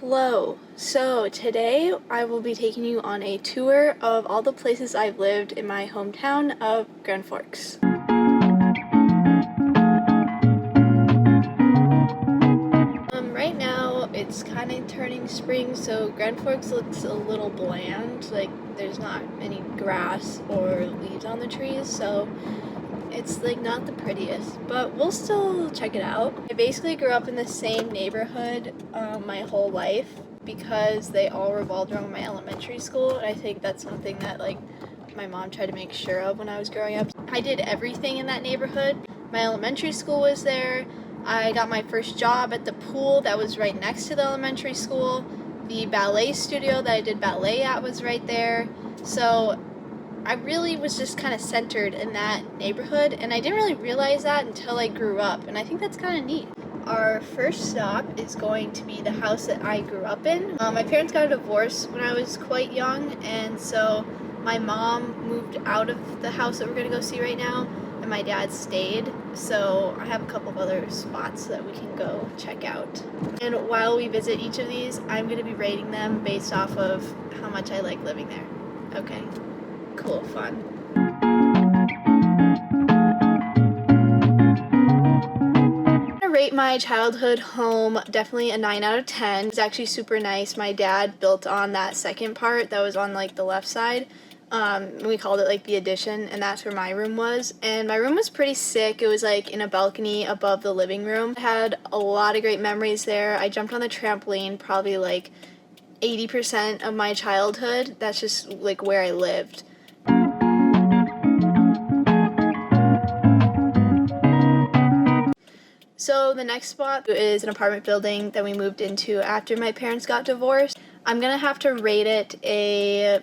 Hello. So today I will be taking you on a tour of all the places I've lived in my hometown of Grand Forks. Right now it's kind of turning spring, so Grand Forks looks a little bland. Like there's not any grass or leaves on the trees, so it's like not the prettiest, but we'll still check it out. I basically grew up in the same neighborhood my whole life because they all revolved around my elementary school, and I think that's something that like my mom tried to make sure of when I was growing up. I did everything in that neighborhood. My elementary school was there. I got my first job at the pool that was right next to the elementary school. The ballet studio that I did ballet at was right there. So I really was just kind of centered in that neighborhood, and I didn't really realize that until I grew up, and I think that's kind of neat. Our first stop is going to be the house that I grew up in. My parents got a divorce when I was quite young, and so my mom moved out of the house that we're going to go see right now, and my dad stayed. So I have a couple of other spots that we can go check out. And while we visit each of these, I'm going to be rating them based off of how much I like living there. Okay. Cool, fun. I'm gonna rate my childhood home definitely a 9 out of 10. It's actually super nice. My dad built on that second part that was on like the left side. We called it like the addition, and that's where my room was. And my room was pretty sick. It was like in a balcony above the living room. I had a lot of great memories there. I jumped on the trampoline probably like 80% of my childhood. That's just like where I lived. So the next spot is an apartment building that we moved into after my parents got divorced. I'm gonna have to rate it a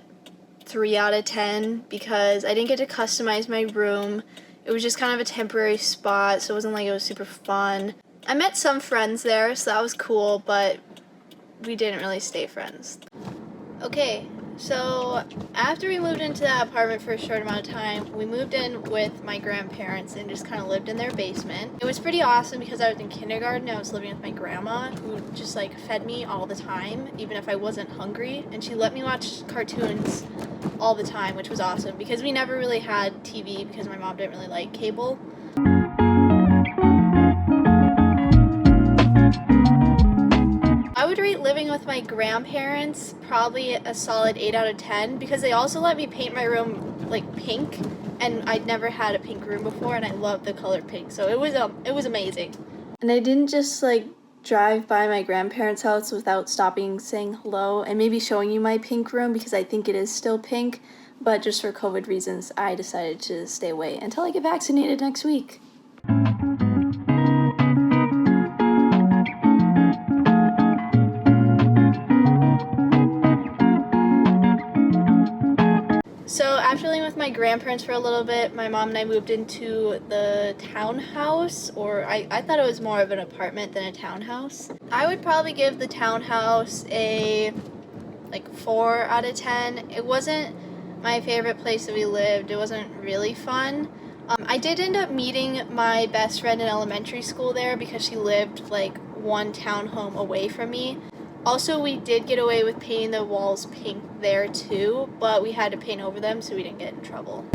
3 out of 10 because I didn't get to customize my room. It was just kind of a temporary spot, so it wasn't like it was super fun. I met some friends there, so that was cool, but we didn't really stay friends. Okay, so after we moved into that apartment for a short amount of time, we moved in with my grandparents and just kind of lived in their basement. It was pretty awesome because I was in kindergarten. I was living with my grandma, who just like fed me all the time, even if I wasn't hungry, and she let me watch cartoons all the time, which was awesome because we never really had TV because my mom didn't really like cable. I would rate living with my grandparents probably a solid 8 out of 10 because they also let me paint my room like pink, and I'd never had a pink room before, and I love the color pink, so it was amazing. And I didn't just like drive by my grandparents' house without stopping, saying hello, and maybe showing you my pink room because I think it is still pink, but just for COVID reasons, I decided to stay away until I get vaccinated next week. So after living with my grandparents for a little bit, my mom and I moved into the townhouse, or I thought it was more of an apartment than a townhouse. I would probably give the townhouse a like 4 out of 10. It wasn't my favorite place that we lived. It wasn't really fun. I did end up meeting my best friend in elementary school there because she lived like one townhome away from me. Also, we did get away with painting the walls pink there too, but we had to paint over them so we didn't get in trouble.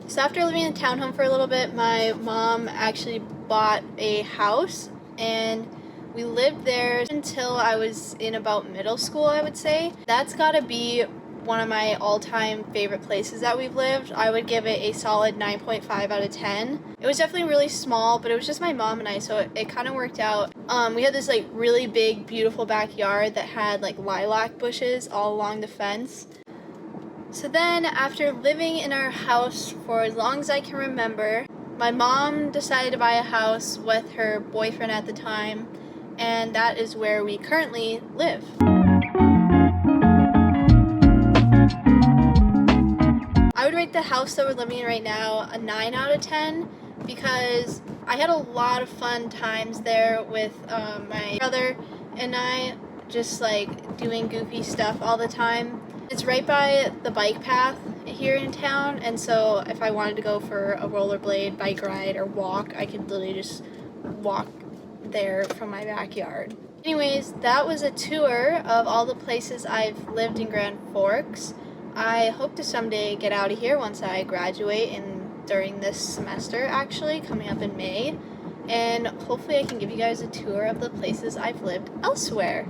So after living in a townhome for a little bit, my mom actually bought a house, and we lived there until I was in about middle school, I would say. That's gotta be one of my all-time favorite places that we've lived. I would give it a solid 9.5 out of 10. It was definitely really small, but it was just my mom and I, so it kind of worked out. We had this like really big, beautiful backyard that had like lilac bushes all along the fence. So then after living in our house for as long as I can remember, my mom decided to buy a house with her boyfriend at the time, and that is where we currently live. I would rate the house that we're living in right now a 9 out of 10 because I had a lot of fun times there with my brother and I, just like doing goofy stuff all the time. It's right by the bike path here in town, and so if I wanted to go for a rollerblade, bike ride, or walk, I could literally just walk there from my backyard. Anyways, that was a tour of all the places I've lived in Grand Forks. I hope to someday get out of here once I graduate during this semester, actually, coming up in May. And hopefully I can give you guys a tour of the places I've lived elsewhere.